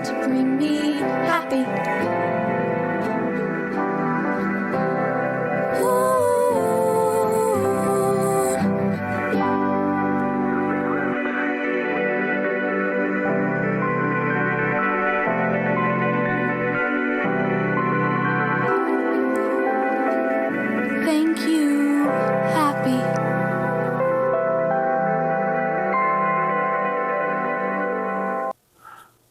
to bring me happy. Thank you, happy.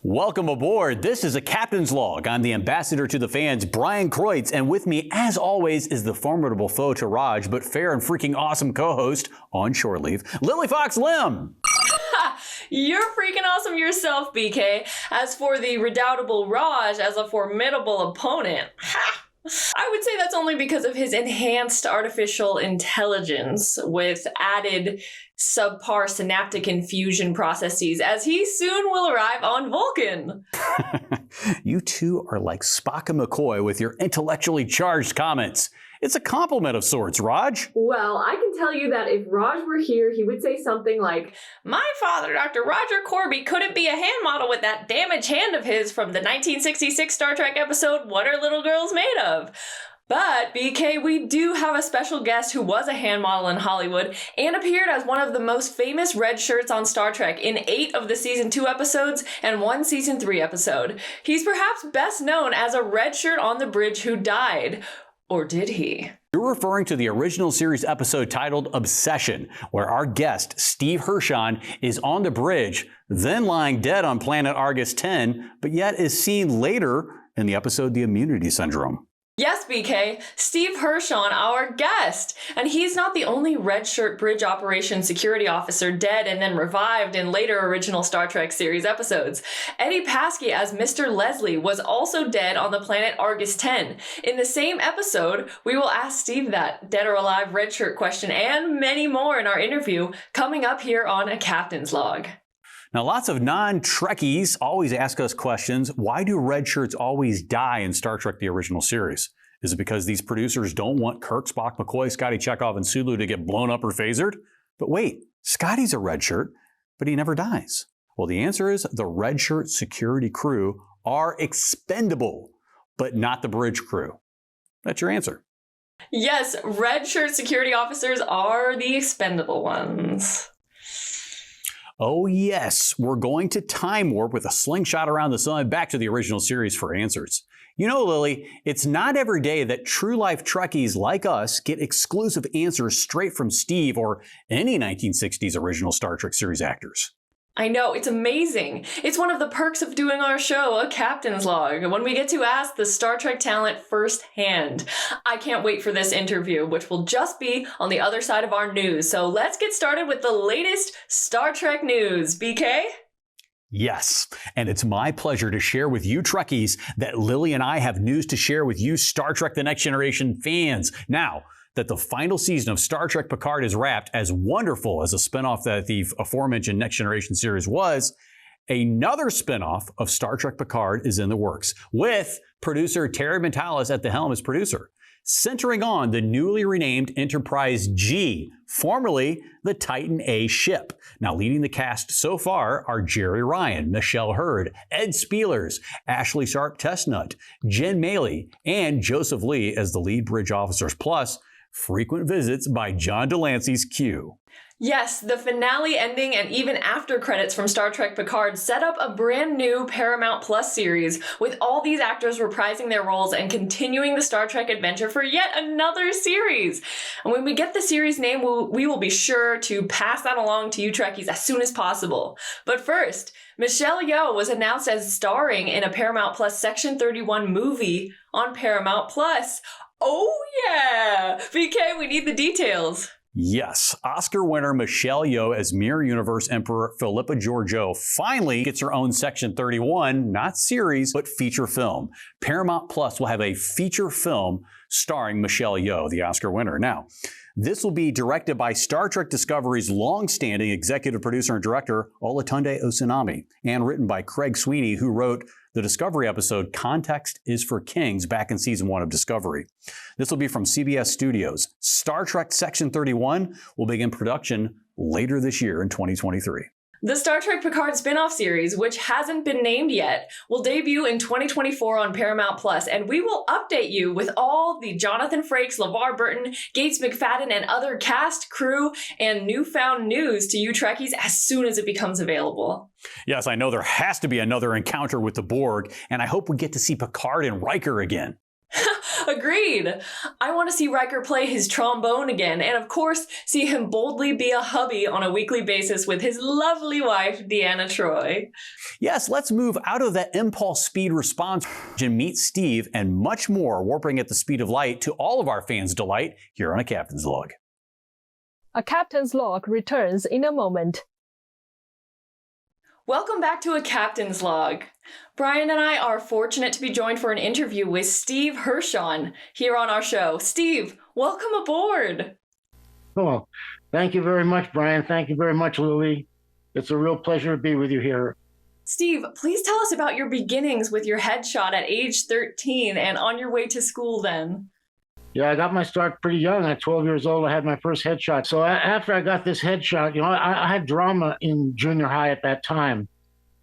Welcome aboard. This is a Captain's Log. I'm the ambassador to the fans, Bryan Kreutz, and with me, as always, is the formidable foe to Raj, but fair and freaking awesome co-host on shore leave, Lili Fox-Lim. You're freaking awesome yourself, BK. As for the redoubtable Raj as a formidable opponent, I would say that's only because of his enhanced artificial intelligence with added subpar synaptic infusion processes, as he soon will arrive on Vulcan. You two are like Spock and McCoy with your intellectually charged comments. It's a compliment of sorts, Raj. Well, I can tell you that if Raj were here, he would say something like, "My father, Dr. Roger Corby, couldn't be a hand model with that damaged hand of his from the 1966 Star Trek episode, What Are Little Girls Made Of?" But, BK, we do have a special guest who was a hand model in Hollywood and appeared as one of the most famous red shirts on Star Trek in 8 of the Season 2 episodes and 1 Season 3 episode. He's perhaps best known as a red shirt on the bridge who died. Or did he? You're referring to the original series episode titled Obsession, where our guest, Steve Hershon, is on the bridge, then lying dead on planet Argus 10, but yet is seen later in the episode The Immunity Syndrome. Yes, BK, Steve Hershon, our guest. And he's not the only red shirt bridge operations security officer dead and then revived in later original Star Trek series episodes. Eddie Paskey as Mr. Leslie was also dead on the planet Argus 10. In the same episode, we will ask Steve that dead or alive red shirt question and many more in our interview coming up here on A Captain's Log. Now, lots of non-Trekkies always ask us questions. Why do red shirts always die in Star Trek, the original series? Is it because these producers don't want Kirk, Spock, McCoy, Scotty, Chekhov, and Sulu to get blown up or phasered? But wait, Scotty's a red shirt, but he never dies. Well, the answer is the red shirt security crew are expendable, but not the bridge crew. That's your answer. Yes, red shirt security officers are the expendable ones. Oh yes, we're going to time warp with a slingshot around the sun back to the original series for answers. You know, Lili, it's not every day that true life Trekkies like us get exclusive answers straight from Steve or any 1960s original Star Trek series actors. I know, it's amazing. It's one of the perks of doing our show, A Captain's Log, when we get to ask the Star Trek talent firsthand. I can't wait for this interview, which will just be on the other side of our news. So let's get started with the latest Star Trek news. BK? Yes, and it's my pleasure to share with you Trekkies that Lili and I have news to share with you Star Trek The Next Generation fans. Now that the final season of Star Trek Picard is wrapped, as wonderful as a spinoff that the aforementioned Next Generation series was, another spinoff of Star Trek Picard is in the works, with producer Terry Matalas at the helm as producer, centering on the newly renamed Enterprise G, formerly the Titan A ship. Now, leading the cast so far are Jerry Ryan, Michelle Hurd, Ed Spielers, Ashley Sharp-Testnut, Jen Maley, and Joseph Lee as the lead bridge officers, plus frequent visits by John Delancey's Q. Yes, the finale ending and even after credits from Star Trek Picard set up a brand new Paramount Plus series with all these actors reprising their roles and continuing the Star Trek adventure for yet another series. And when we get the series name, we will be sure to pass that along to you Trekkies as soon as possible. But first, Michelle Yeoh was announced as starring in a Paramount Plus Section 31 movie on Paramount Plus. Oh yeah! BK, we need the details. Yes, Oscar winner Michelle Yeoh as Mirror Universe Emperor Philippa Georgiou finally gets her own Section 31, not series, but feature film. Paramount Plus will have a feature film starring Michelle Yeoh, the Oscar winner. Now, this will be directed by Star Trek Discovery's long-standing executive producer and director, Olatunde Osunami, and written by Craig Sweeney, who wrote the Discovery episode Context is for Kings back in Season 1 of Discovery. This will be from CBS Studios. Star Trek Section 31 will begin production later this year in 2023. The Star Trek Picard spin-off series, which hasn't been named yet, will debut in 2024 on Paramount Plus, and we will update you with all the Jonathan Frakes, LeVar Burton, Gates McFadden, and other cast, crew, and newfound news to you Trekkies as soon as it becomes available. Yes, I know there has to be another encounter with the Borg, and I hope we get to see Picard and Riker again. Agreed. I want to see Riker play his trombone again, and of course, see him boldly be a hubby on a weekly basis with his lovely wife, Deanna Troi. Yes, let's move out of that impulse speed response and meet Steve and much more, warping at the speed of light to all of our fans' delight here on A Captain's Log. A Captain's Log returns in a moment. Welcome back to A Captain's Log. Bryan and I are fortunate to be joined for an interview with Steve Hershon here on our show. Steve, welcome aboard. Oh, thank you very much, Bryan. Thank you very much, Lili. It's a real pleasure to be with you here. Steve, please tell us about your beginnings with your headshot at age 13 and on your way to school then. Yeah, I got my start pretty young. At 12 years old, I had my first headshot. So after I got this headshot, I had drama in junior high at that time.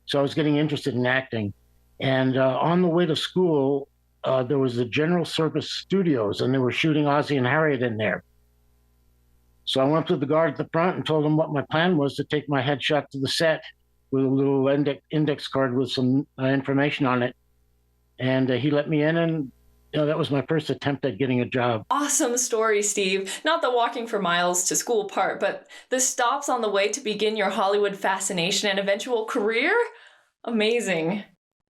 So I was getting interested in acting. And on the way to school, there was the General Service Studios, and they were shooting Ozzie and Harriet in there. So I went to the guard at the front and told him what my plan was, to take my headshot to the set with a little index card with some information on it. And he let me in, and that was my first attempt at getting a job. Awesome story, Steve. Not the walking for miles to school part, but the stops on the way to begin your Hollywood fascination and eventual career? Amazing.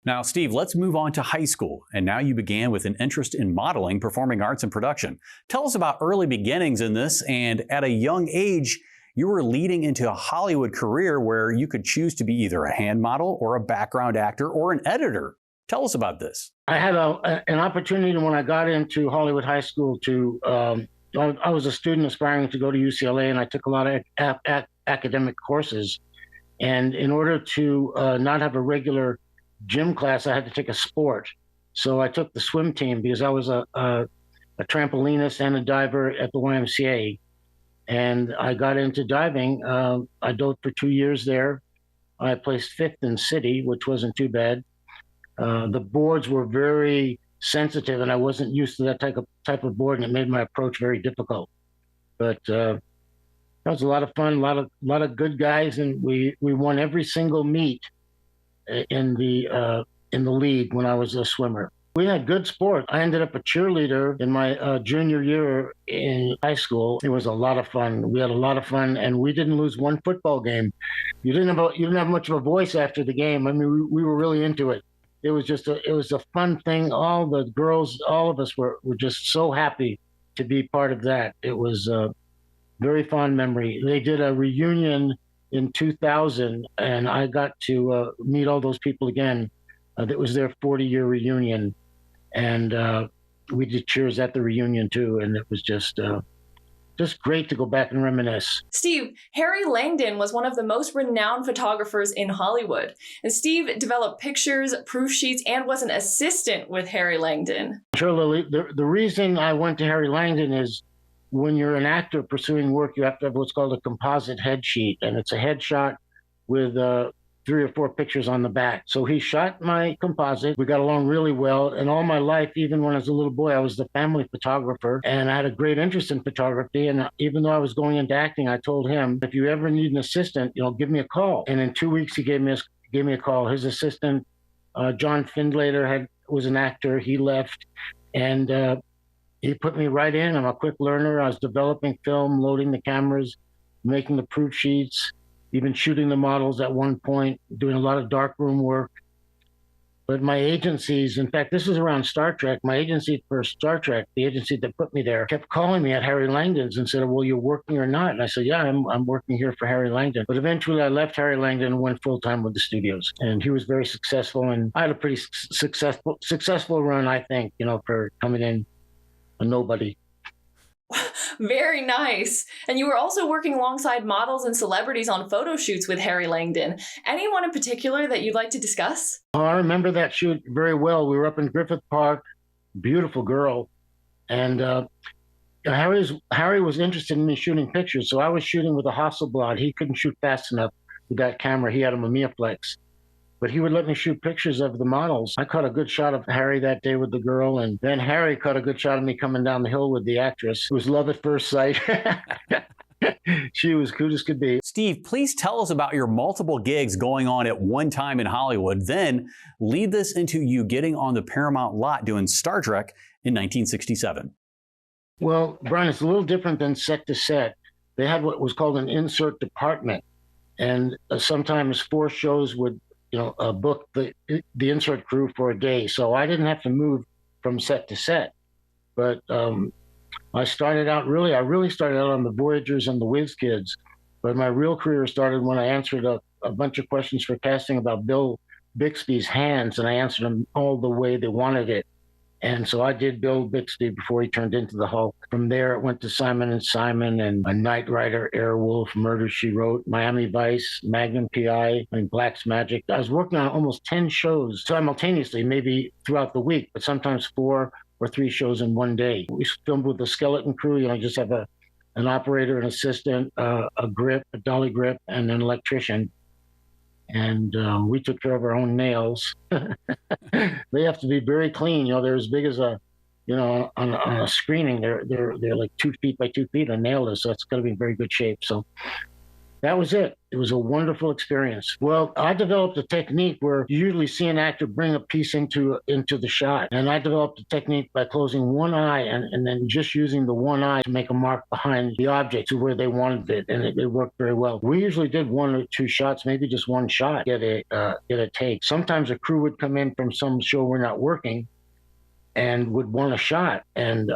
Now, Steve, let's move on to high school. And now you began with an interest in modeling, performing arts, and production. Tell us about early beginnings in this, and at a young age, you were leading into a Hollywood career where you could choose to be either a hand model or a background actor or an editor. Tell us about this. I had an opportunity when I got into Hollywood High School to, I was a student aspiring to go to UCLA, and I took a lot of academic courses. And in order to not have a regular gym class, I had to take a sport. So I took the swim team because I was a trampolinist and a diver at the YMCA. And I got into diving. I dove for 2 years there. I placed 5th in city, which wasn't too bad. The boards were very sensitive, and I wasn't used to that type of board, and it made my approach very difficult. But that was a lot of fun, a lot of good guys, and we won every single meet in the league when I was a swimmer. We had good sport. I ended up a cheerleader in my junior year in high school. It was a lot of fun. We had a lot of fun, and we didn't lose one football game. You didn't have much of a voice after the game. I mean, we were really into it. It was a fun thing. All the girls, all of us were just so happy to be part of that. It was a very fond memory. They did a reunion in 2000, and I got to meet all those people again. That was their 40-year reunion, and we did cheers at the reunion too, and it was just great to go back and reminisce. Steve, Harry Langdon was one of the most renowned photographers in Hollywood. And Steve developed pictures, proof sheets, and was an assistant with Harry Langdon. Sure, Lili. The reason I went to Harry Langdon is when you're an actor pursuing work, you have to have what's called a composite head sheet. And it's a headshot with 3 or 4 pictures on the back. So he shot my composite. We got along really well. And all my life, even when I was a little boy, I was the family photographer, and I had a great interest in photography. And even though I was going into acting, I told him, if you ever need an assistant, give me a call. And in 2 weeks, he gave me a call. His assistant, John Findlater, was an actor. He left, and he put me right in. I'm a quick learner. I was developing film, loading the cameras, making the proof sheets, even shooting the models at one point, doing a lot of darkroom work. But my agencies, in fact, this was around Star Trek, my agency for Star Trek, the agency that put me there, kept calling me at Harry Langdon's and said, well, you're working or not? And I said, yeah, I'm working here for Harry Langdon. But eventually I left Harry Langdon and went full-time with the studios. And he was very successful, and I had a pretty successful run, I think, for coming in a nobody. Very nice. And you were also working alongside models and celebrities on photo shoots with Harry Langdon. Anyone in particular that you'd like to discuss? Oh, I remember that shoot very well. We were up in Griffith Park, beautiful girl. And Harry was interested in me shooting pictures. So I was shooting with a Hasselblad. He couldn't shoot fast enough. with that camera. He had a Mamiaflex. But he would let me shoot pictures of the models. I caught a good shot of Harry that day with the girl, and then Harry caught a good shot of me coming down the hill with the actress. It was love at first sight. She was cute as could be. Steve, please tell us about your multiple gigs going on at one time in Hollywood, then lead this into you getting on the Paramount lot doing Star Trek in 1967. Well, Bryan, it's a little different than set to set. They had what was called an insert department, and sometimes 4 shows would book the insert crew for a day. So I didn't have to move from set to set. But I really started out on the Voyagers and the Whiz Kids. But my real career started when I answered a bunch of questions for casting about Bill Bixby's hands, and I answered them all the way they wanted it. And so I did Bill Bixby before he turned into the Hulk. From there, it went to Simon & Simon and A Knight Rider, Airwolf, Murder, She Wrote, Miami Vice, Magnum P.I., and Black's Magic. I was working on almost 10 shows simultaneously, maybe throughout the week, but sometimes 4 or 3 shows in one day. We filmed with a skeleton crew. You just have an operator, an assistant, a grip, a dolly grip, and an electrician. And we took care of our own nails. They have to be very clean. They're as big as on a screening. They're like 2 feet by 2 feet. A nail is, so it's got to be in very good shape. So that was it. It was a wonderful experience. Well, I developed a technique where you usually see an actor bring a piece into the shot. And I developed a technique by closing one eye and then just using the one eye to make a mark behind the object to where they wanted it. And it worked very well. We usually did 1 or 2 shots, maybe just 1 shot, get a take. Sometimes a crew would come in from some show we're not working and would want a shot. And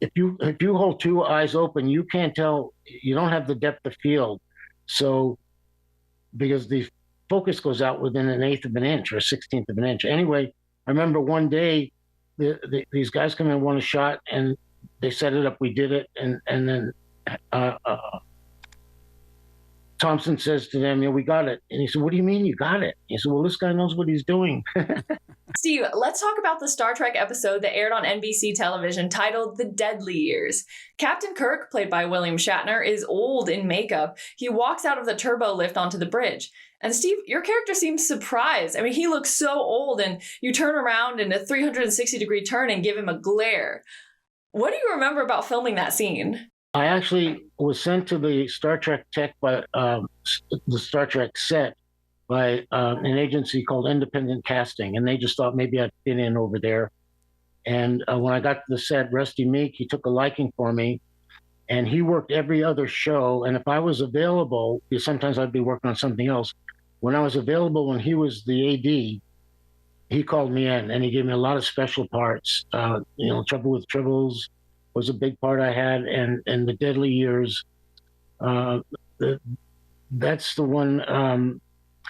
if you hold 2 eyes open, you can't tell. You don't have the depth of field, so because the focus goes out within 1/8 of an inch or 1/16 of an inch. Anyway, I remember one day these guys come in and want a shot, and they set it up. We did it, and then Thompson says to them, we got it. And he said, what do you mean you got it? He said, well, this guy knows what he's doing. Steve, let's talk about the Star Trek episode that aired on NBC television titled The Deadly Years. Captain Kirk, played by William Shatner, is old in makeup. He walks out of the turbo lift onto the bridge. And Steve, your character seems surprised. He looks so old, and you turn around in a 360-degree turn and give him a glare. What do you remember about filming that scene? I actually was sent to the Star Trek tech by the Star Trek set by an agency called Independent Casting, and they just thought maybe I'd fit in over there. And when I got to the set, Rusty Meek, he took a liking for me, and he worked every other show. And if I was available, because sometimes I'd be working on something else, when I was available, when he was the AD, he called me in, and he gave me a lot of special parts. Trouble with Tribbles was a big part I had, and The Deadly Years. That's the one.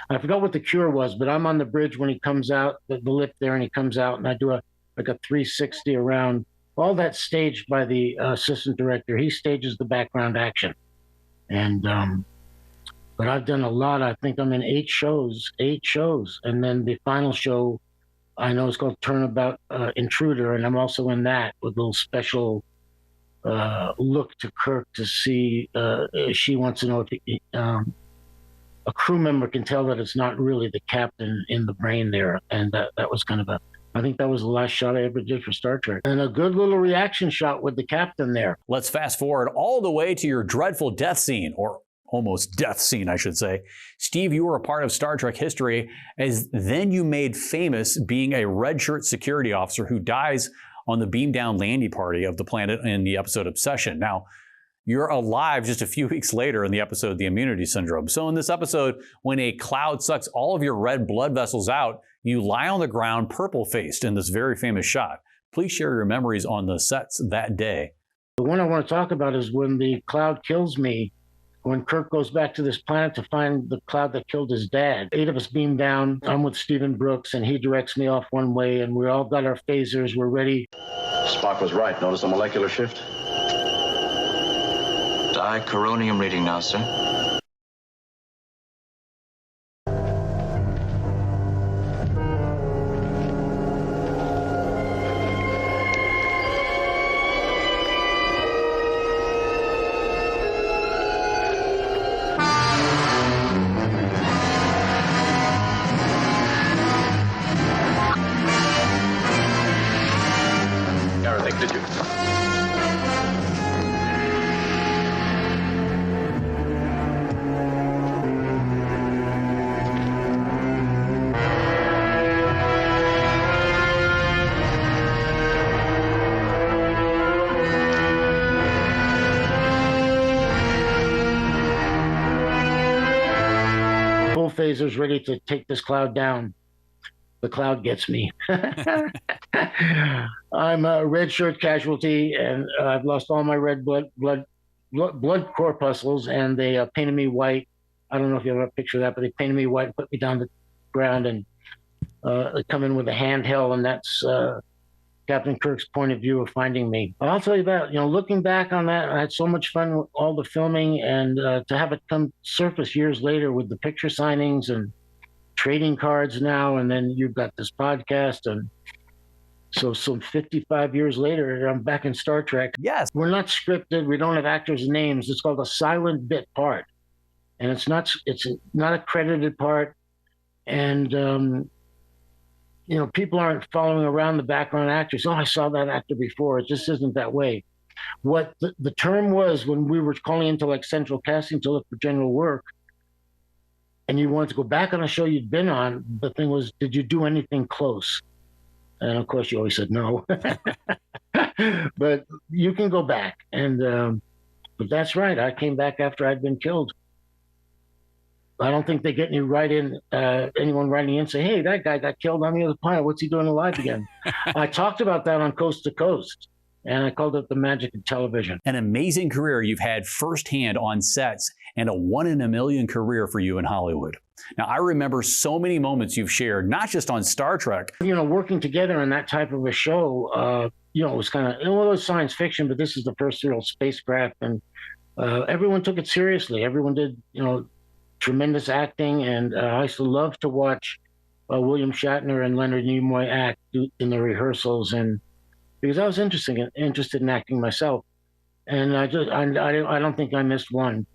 I forgot what the cure was, but I'm on the bridge when he comes out, the lift there, and he comes out, and I do a 360 around. All that staged by the assistant director. He stages the background action. And but I've done a lot. I think I'm in 8 shows. And then the final show I know is called Turnabout Intruder, and I'm also in that with a little special look to Kirk to see. She wants to know if a crew member can tell that it's not really the captain in the brain there. And that was kind of I think that was the last shot I ever did for Star Trek. And a good little reaction shot with the captain there. Let's fast forward all the way to your dreadful death scene, or almost death scene, I should say. Steve, you were a part of Star Trek history, as then you made famous being a red shirt security officer who dies on the beam down landing party of the planet in the episode Obsession. Now, you're alive just a few weeks later in the episode The Immunity Syndrome. So in this episode, when a cloud sucks all of your red blood vessels out, you lie on the ground purple-faced in this very famous shot. Please share your memories on the sets that day. The one I want to talk about is when the cloud kills me, when Kirk goes back to this planet to find the cloud that killed his dad. 8 of us beam down. I'm with Stephen Brooks, and he directs me off one way, and we all got our phasers. We're ready. Spock was right. Notice the molecular shift? Dichoronium reading now, sir. Did you? Full phasers ready to take this cloud down. The cloud gets me. I'm a red shirt casualty, and I've lost all my red blood corpuscles, and they painted me white. I don't know if you have a picture of that, but they painted me white, put me down the ground, and they come in with a handheld, and that's Captain Kirk's point of view of finding me. But I'll tell you that, looking back on that, I had so much fun with all the filming, and to have it come surface years later with the picture signings and trading cards now, and then you've got this podcast, and so some 55 years later, I'm back in Star Trek. Yes. We're not scripted. We don't have actors' names. It's called a silent bit part, and it's not a credited part, and people aren't following around the background actors. Oh, I saw that actor before. It just isn't that way. What the term was when we were calling into like central casting to look for general work, and you wanted to go back on a show you'd been on, the thing was, did you do anything close? And of course, you always said no. But you can go back. And but that's right. I came back after I'd been killed. I don't think they get anyone writing in and say, hey, that guy got killed on the other planet. What's he doing alive again? I talked about that on Coast to Coast, and I called it the magic of television. An amazing career you've had firsthand on sets, and a 1 in a million career for you in Hollywood. Now, I remember so many moments you've shared, not just on Star Trek. Working together in that type of a show, it was kind of, it was science fiction, but this is the first real spacecraft, and everyone took it seriously. Everyone did, tremendous acting, and I used to love to watch William Shatner and Leonard Nimoy act in the rehearsals, and because I was interested in acting myself, and I don't think I missed one.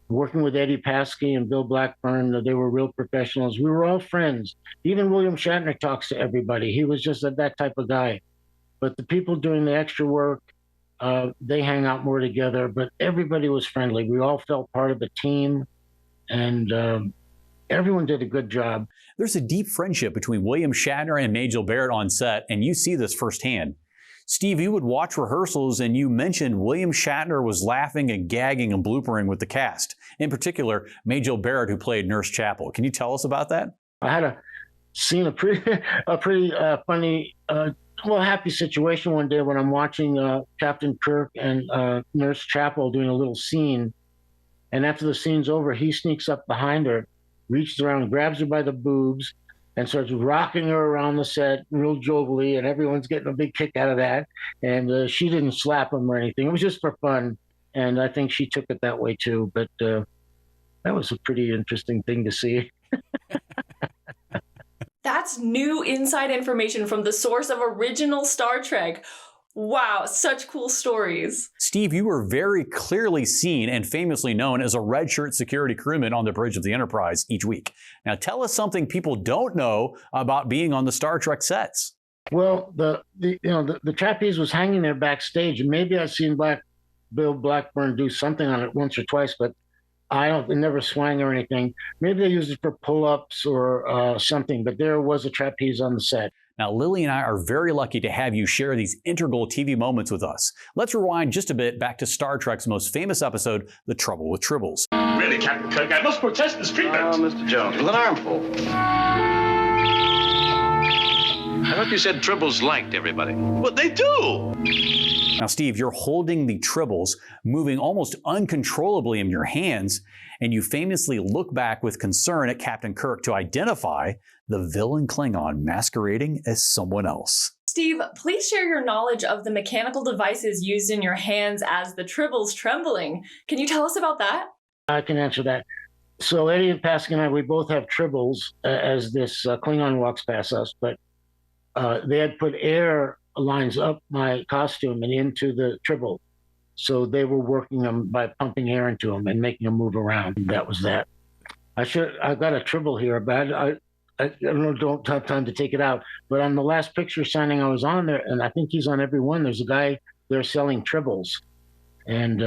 Working with Eddie Paskey and Bill Blackburn, they were real professionals. We were all friends. Even William Shatner talks to everybody. He was just that type of guy. But the people doing the extra work, they hang out more together. But everybody was friendly. We all felt part of the team, and everyone did a good job. There's a deep friendship between William Shatner and Majel Barrett on set, and you see this firsthand. Steve, you would watch rehearsals, and you mentioned William Shatner was laughing and gagging and bloopering with the cast. In particular, Majel Barrett, who played Nurse Chapel. Can you tell us about that? I had seen a pretty funny, happy situation one day when I'm watching Captain Kirk and Nurse Chapel doing a little scene. And after the scene's over, he sneaks up behind her, reaches around, grabs her by the boobs, and starts rocking her around the set real jovially, and everyone's getting a big kick out of that. And she didn't slap him or anything. It was just for fun, and I think she took it that way too. But that was a pretty interesting thing to see. That's new inside information from the source of original Star Trek. Wow, such cool stories. Steve, you were very clearly seen and famously known as a red shirt security crewman on the bridge of the Enterprise each week. Now, tell us something people don't know about being on the Star Trek sets. Well, the trapeze was hanging there backstage, and maybe I've seen Bill Blackburn do something on it once or twice, but it never swung or anything. Maybe they used it for pull-ups or something, but there was a trapeze on the set. Now, Lili and I are very lucky to have you share these integral TV moments with us. Let's rewind just a bit back to Star Trek's most famous episode, The Trouble with Tribbles. Really, Captain Kirk, I must protest this treatment. Oh, Mr. Jones, with an armful. I thought you said Tribbles liked everybody. But they do. Now, Steve, you're holding the Tribbles, moving almost uncontrollably in your hands, and you famously look back with concern at Captain Kirk to identify the villain Klingon masquerading as someone else. Steve, please share your knowledge of the mechanical devices used in your hands as the Tribbles trembling. Can you tell us about that? I can answer that. So Eddie and Paskey and I, we both have Tribbles as this Klingon walks past us, but they had put air lines up my costume and into the Tribble. So they were working them by pumping air into them and making them move around. That was that. I've got a Tribble here, but I don't have time to take it out. But on the last picture signing I was on there, and I think he's on every one, there's a guy there selling Tribbles. And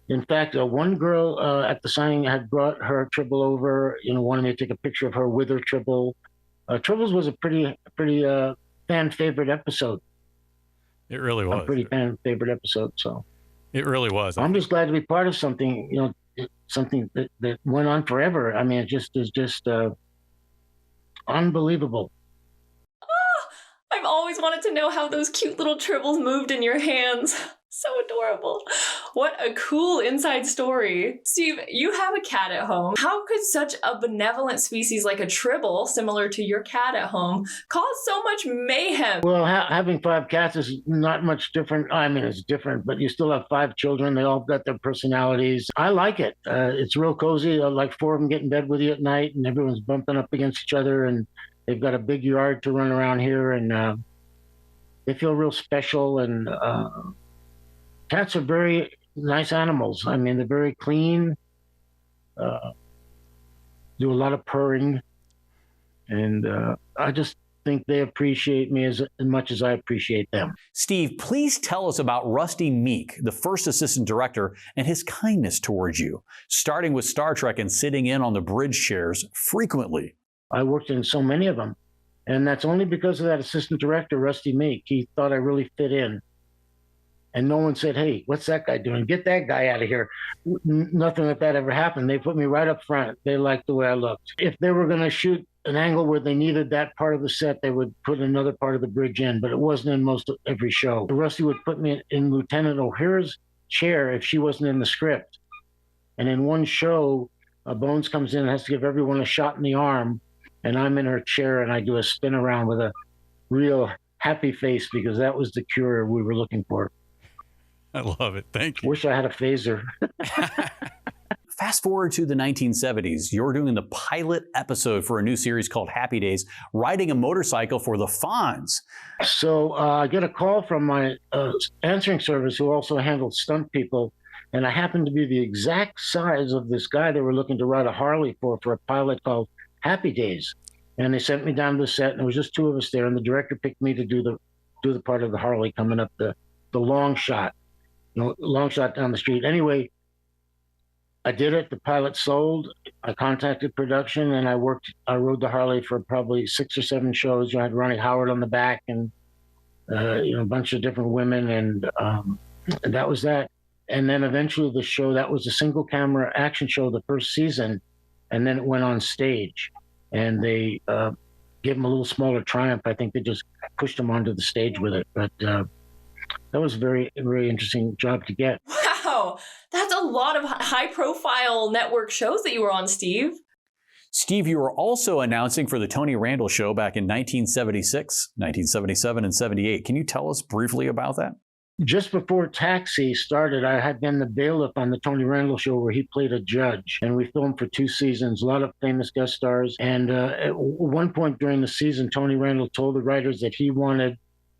in fact, one girl at the signing had brought her Tribble over, wanted me to take a picture of her with her Tribble. Tribbles was a pretty fan favorite episode. It really was. A pretty fan favorite episode. So it really was. I'm just glad to be part of something, something that went on forever. I mean, it just is just unbelievable. I've always wanted to know how those cute little Tribbles moved in your hands. So adorable. What a cool inside story. Steve, you have a cat at home. How could such a benevolent species like a Tribble, similar to your cat at home, cause so much mayhem? Well, having 5 cats is not much different. I mean, it's different, but you still have 5 children. They all got their personalities. I like it. It's real cozy. Like 4 of them get in bed with you at night, and everyone's bumping up against each other, and they've got a big yard to run around here, and they feel real special. And cats are very nice animals. I mean, they're very clean, do a lot of purring, and I just think they appreciate me as much as I appreciate them. Steve, please tell us about Rusty Meek, the first assistant director, and his kindness towards you, starting with Star Trek and sitting in on the bridge chairs frequently. I worked in so many of them, and that's only because of that assistant director, Rusty Meek. He thought I really fit in. And no one said, hey, what's that guy doing? Get that guy out of here. Nothing like that ever happened. They put me right up front. They liked the way I looked. If they were going to shoot an angle where they needed that part of the set, they would put another part of the bridge in, but it wasn't in most of every show. Rusty would put me in Lieutenant O'Hara's chair if she wasn't in the script. And in one show, Bones comes in and has to give everyone a shot in the arm, and I'm in her chair and I do a spin around with a real happy face because that was the cure we were looking for. I love it. Thank you. Wish I had a phaser. Fast forward to the 1970s. You're doing the pilot episode for a new series called Happy Days, riding a motorcycle for the Fonz. So I get a call from my answering service who also handled stunt people, and I happened to be the exact size of this guy they were looking to ride a Harley for a pilot called Happy Days. And they sent me down to the set, and there was just 2 of us there, and the director picked me to do the part of the Harley coming up the long shot. Long shot down the street. Anyway, I did it. The pilot sold. I contacted production, and I rode the Harley for probably 6 or 7 shows. I had Ronnie Howard on the back, and a bunch of different women, and that was that. And then eventually the show, that was a single camera action show the first season, and then it went on stage, and they gave him a little smaller Triumph. I think they just pushed him onto the stage with it, but that was a very, very interesting job to get. Wow, that's a lot of high-profile network shows that you were on, Steve. Steve, you were also announcing for the Tony Randall Show back in 1976, 1977, and 78. Can you tell us briefly about that? Just before Taxi started, I had been the bailiff on the Tony Randall Show where he played a judge. And we filmed for 2 seasons, a lot of famous guest stars. And at one point during the season, Tony Randall told the writers that he wanted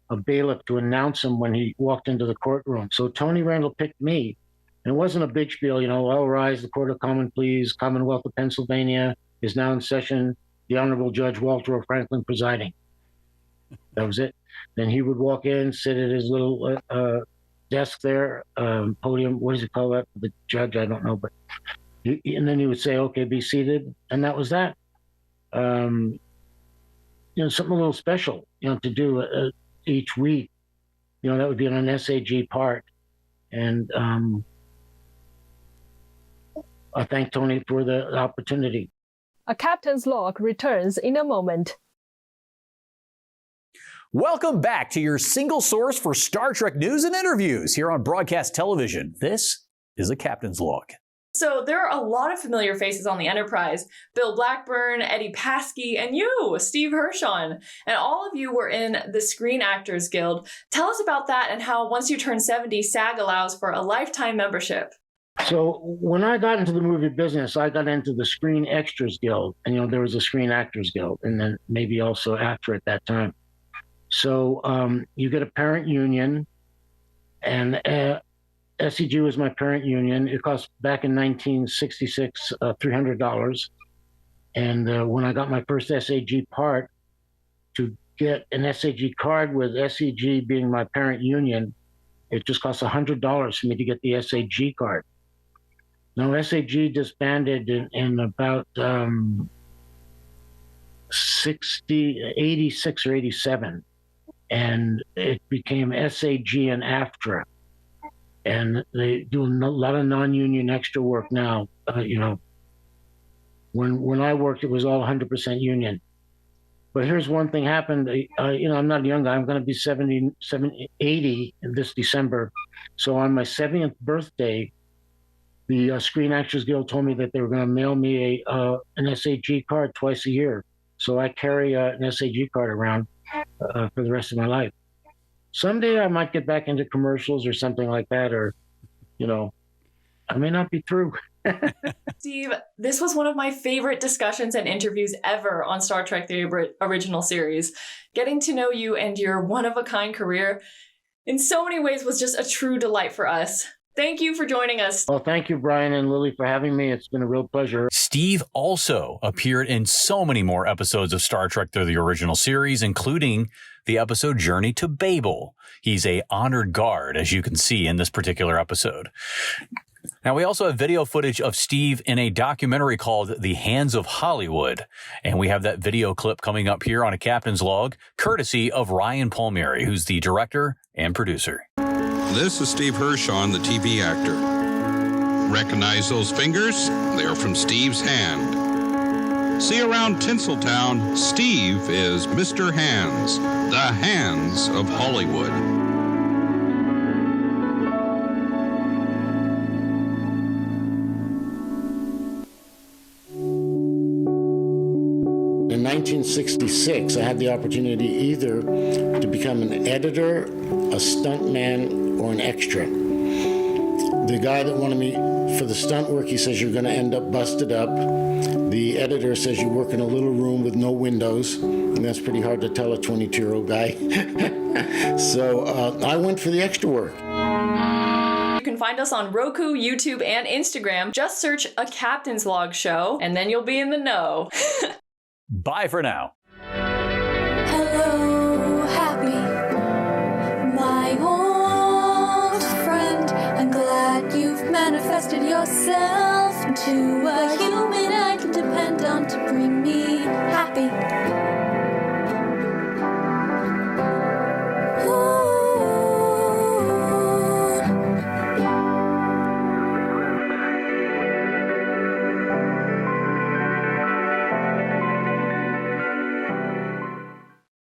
a bailiff to announce him when he walked into the courtroom. So Tony Randall picked me. And it wasn't a big spiel, all rise, the Court of Common Pleas, Commonwealth of Pennsylvania is now in session, the Honorable Judge Walter O. Franklin presiding. That was it. Then he would walk in, sit at his little desk there, podium, what does he call that? The judge, I don't know, but, and then he would say, okay, be seated. And that was that. Something a little special, to do each week, that would be on an SAG part. And I thank Tony for the opportunity. A captain's log returns in a moment. Welcome back to your single source for Star Trek news and interviews here on broadcast television. This is a captain's log. So there are a lot of familiar faces on the Enterprise. Bill Blackburn, Eddie Paskey, and you, Steve Hershon. And all of you were in the Screen Actors Guild. Tell us about that and how once you turn 70, SAG allows for a lifetime membership. So when I got into the movie business, I got into the Screen Extras Guild. And, there was a Screen Actors Guild, and then maybe also after at that time. So you get a parent union, and SEG was my parent union. It cost back in 1966 $300, And when I got my first SAG part, to get an SAG card with SEG being my parent union, it just cost $100 for me to get the SAG card. Now, SAG disbanded in about 86 or 87, and it became SAG and AFTRA. And they do a lot of non-union extra work now. When I worked, it was all 100% union. But here's one thing happened. I'm not a young guy. I'm going to be 80 in this December. So on my 70th birthday, the Screen Actors Guild told me that they were going to mail me an SAG card twice a year. So I carry an SAG card around for the rest of my life. Someday I might get back into commercials or something like that, or, I may not be through. Steve, this was one of my favorite discussions and interviews ever on Star Trek: The Original Series. Getting to know you and your one-of-a-kind career in so many ways was just a true delight for us. Thank you for joining us. Well, thank you, Bryan and Lili, for having me. It's been a real pleasure. Steve also appeared in so many more episodes of Star Trek: The Original Series, including the episode Journey to Babel. He's a honored guard, as you can see in this particular episode. Now, we also have video footage of Steve in a documentary called The Hands of Hollywood. And we have that video clip coming up here on a captain's log, courtesy of Ryan Palmieri, who's the director and producer. This is Steve Hershon, the TV actor. Recognize those fingers? They're from Steve's hand. See around Tinseltown, Steve is Mr. Hands, the Hands of Hollywood. In 1966, I had the opportunity either to become an editor, a stuntman, or an extra. The guy that wanted me for the stunt work, he says, you're going to end up busted up. The editor says you work in a little room with no windows, and that's pretty hard to tell a 22-year-old guy. So I went for the extra work. You can find us on Roku, YouTube, and Instagram. Just search A Captain's Log Show, and then you'll be in the know. Bye for now. Hello, happy, my old friend. I'm glad you've manifested yourself into a human I can depend on to bring me happy.